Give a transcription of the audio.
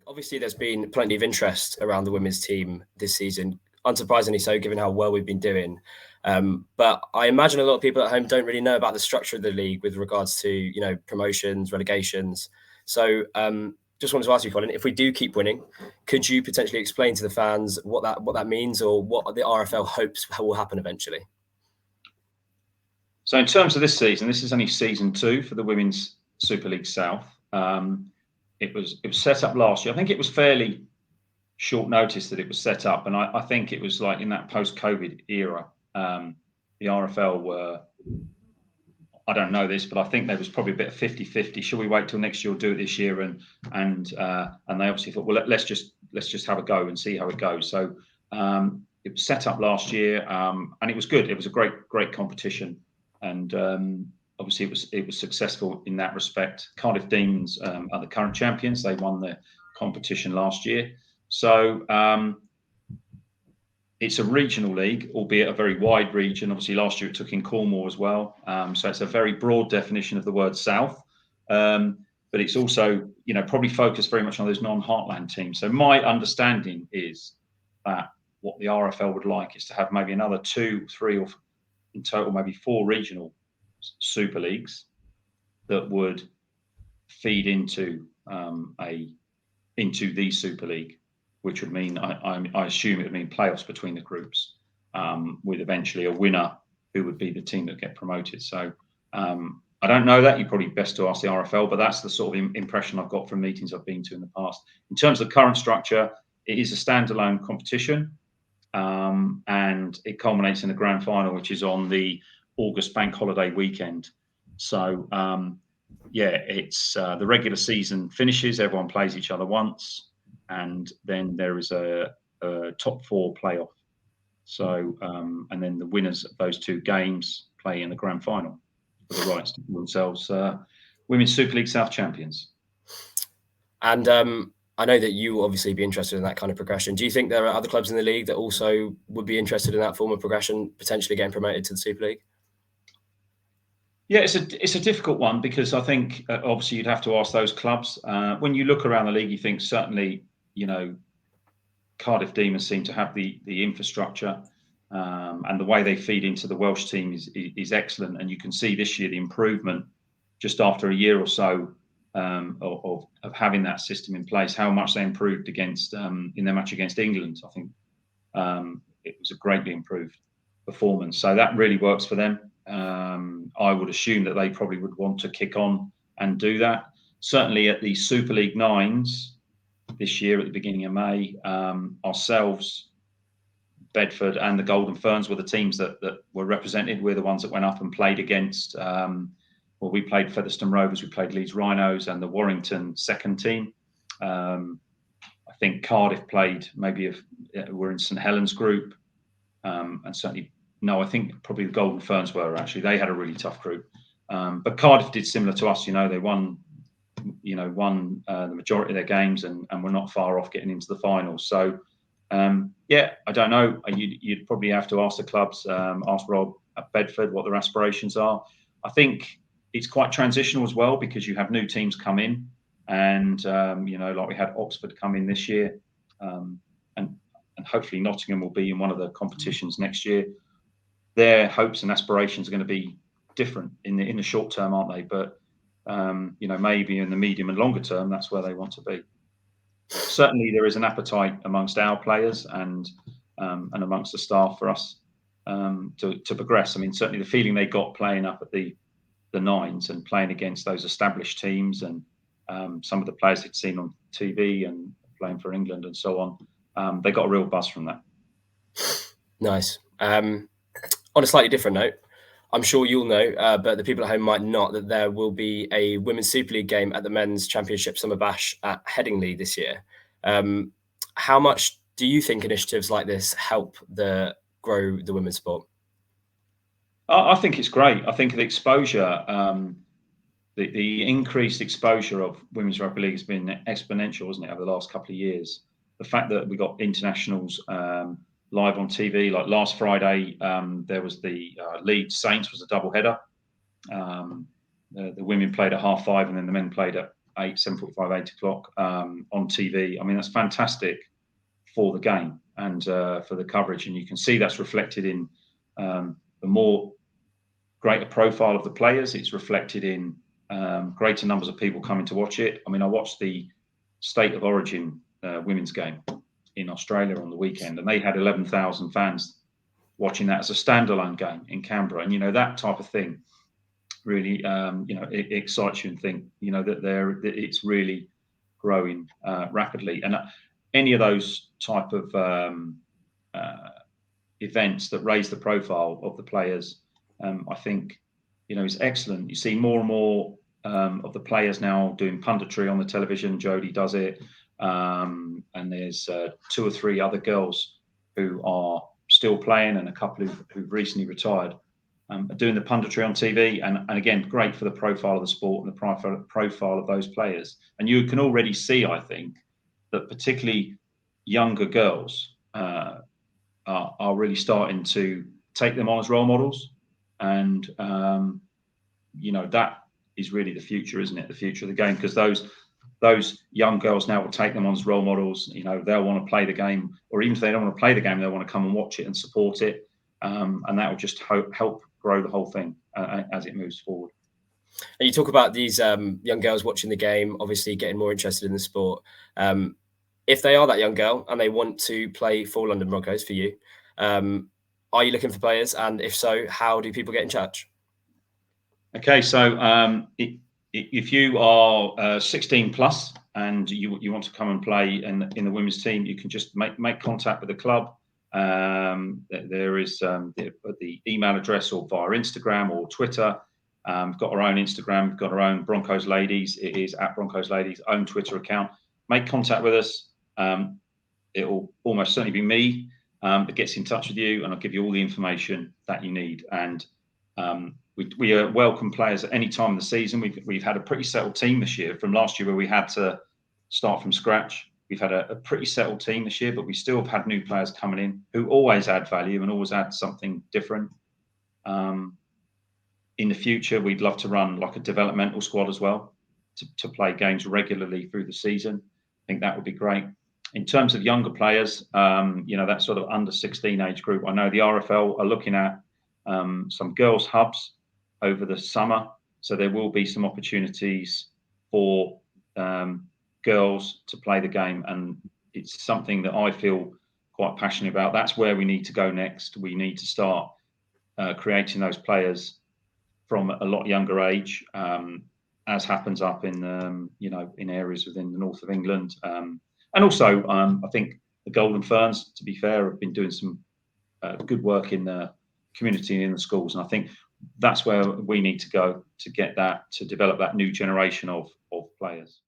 Obviously, there's been plenty of interest around the women's team this season, unsurprisingly so, given how well we've been doing. But I imagine a lot of people at home don't really know about the structure of the league with regards to, promotions, relegations. So just wanted to ask you, Colin, if we do keep winning, could you potentially explain to the fans what that means, or what the RFL hopes will happen eventually? So in terms of this season, this is only season 2 for the Women's Super League South. It was set up last year. I think it was fairly short notice that it was set up, and I think it was like in that post-COVID era. The RFL were, I don't know this, but I think there was probably a bit of 50-50. Should we wait till next year or do it this year? And they obviously thought, well, let's just have a go and see how it goes. So it was set up last year, and it was good. It was a great competition, and obviously it was successful in that respect. Cardiff Demons are the current champions. They won the competition last year. So it's a regional league, albeit a very wide region. Obviously, last year it took in Cornwall as well. So it's a very broad definition of the word South. But it's also, probably focused very much on those non-heartland teams. So my understanding is that what the RFL would like is to have maybe another 2, 3, or in total maybe 4 regional super leagues that would feed into the Super League, which would mean, I assume it would mean playoffs between the groups, with eventually a winner who would be the team that get promoted. So I don't know that. You're probably best to ask the RFL, but that's the sort of impression I've got from meetings I've been to in the past. In terms of the current structure, it is a standalone competition, and it culminates in the grand final, which is on the August bank holiday weekend. So it's the regular season finishes, everyone plays each other once, and then there is a top 4 playoff. So and then the winners of those 2 games play in the grand final for the rights to themselves Women's Super League South champions. And I know that you will obviously be interested in that kind of progression. Do you think there are other clubs in the league that also would be interested in that form of progression, potentially getting promoted to the Super League? Yeah, it's a difficult one, because I think obviously you'd have to ask those clubs. When you look around the league, you think certainly, Cardiff Demons seem to have the infrastructure, and the way they feed into the Welsh team is excellent. And you can see this year the improvement just after a year or so of having that system in place, how much they improved against in their match against England. I think it was a greatly improved performance. So that really works for them. I would assume that they probably would want to kick on and do that. Certainly at the Super League Nines this year at the beginning of May, ourselves, Bedford and the Golden Ferns were the teams that were represented. We're the ones that went up and played against, we played Featherstone Rovers, we played Leeds Rhinos and the Warrington second team. I think Cardiff played, we're in St Helens group, and certainly, no, I think probably the Golden Ferns were actually. They had a really tough group, but Cardiff did similar to us. They won the majority of their games, and were not far off getting into the finals. So, I don't know. You'd probably have to ask the clubs, ask Rob at Bedford what their aspirations are. I think it's quite transitional as well, because you have new teams come in, and like we had Oxford come in this year, and hopefully Nottingham will be in one of the competitions next year. Their hopes and aspirations are going to be different in the short term, aren't they? But maybe in the medium and longer term, that's where they want to be. Certainly, there is an appetite amongst our players and amongst the staff for us to progress. I mean, certainly the feeling they got playing up at the Nines and playing against those established teams, and some of the players they'd seen on TV and playing for England and so on, they got a real buzz from that. Nice. On a slightly different note, I'm sure you'll know, but the people at home might not, that there will be a Women's Super League game at the Men's Championship Summer Bash at Headingley this year. How much do you think initiatives like this help grow the women's sport? I think it's great. I think the exposure, the increased exposure of women's rugby league has been exponential, hasn't it, over the last couple of years? The fact that we got internationals live on TV, like last Friday, there was the Leeds Saints was a double header. The women played at 5:30, and then the men played at 7:45, 8 o'clock on TV. I mean, that's fantastic for the game and for the coverage. And you can see that's reflected in the more greater profile of the players. It's reflected in greater numbers of people coming to watch it. I mean, I watched the State of Origin women's game in Australia on the weekend, and they had 11,000 fans watching that as a standalone game in Canberra. And, you know, that type of thing really, you know, it excites you and think, you know, that it's really growing rapidly. And any of those type of events that raise the profile of the players, I think, you know, is excellent. You see more and more of the players now doing punditry on the television. Jodie does it. And there's 2 or 3 other girls who are still playing, and a couple who've recently retired, are doing the punditry on TV. And again, great for the profile of the sport and the profile of those players. And you can already see, I think, that particularly younger girls are really starting to take them on as role models. And, you know, that is really the future, isn't it? The future of the game, because those young girls now will take them on as role models. You know, they'll want to play the game, or even if they don't want to play the game, they'll want to come and watch it and support it. And that will just help grow the whole thing as it moves forward. And you talk about these young girls watching the game, obviously getting more interested in the sport. If they are that young girl and they want to play for London Broncos for you, are you looking for players? And if so, how do people get in touch? Okay, so if you are 16 plus and you want to come and play in the women's team, you can just make contact with the club. There is the email address, or via Instagram or Twitter. We've got our own Instagram, we've got our own Broncos Ladies. It is at Broncos Ladies, own Twitter account. Make contact with us. It will almost certainly be me that gets in touch with you, and I'll give you all the information that you need. And we welcome players at any time of the season. We've had a pretty settled team this year. From last year, where we had to start from scratch, we've had a pretty settled team this year, but we still have had new players coming in who always add value and always add something different. In the future, we'd love to run like a developmental squad as well, to play games regularly through the season. I think that would be great. In terms of younger players, you know, that sort of under 16 age group, I know the RFL are looking at some girls' hubs over the summer. So there will be some opportunities for girls to play the game. And it's something that I feel quite passionate about. That's where we need to go next. We need to start creating those players from a lot younger age, as happens up in, you know, in areas within the north of England. And also, I think the Golden Ferns, to be fair, have been doing some good work in the community and in the schools. And I think that's where we need to go to get that, to develop that new generation of players.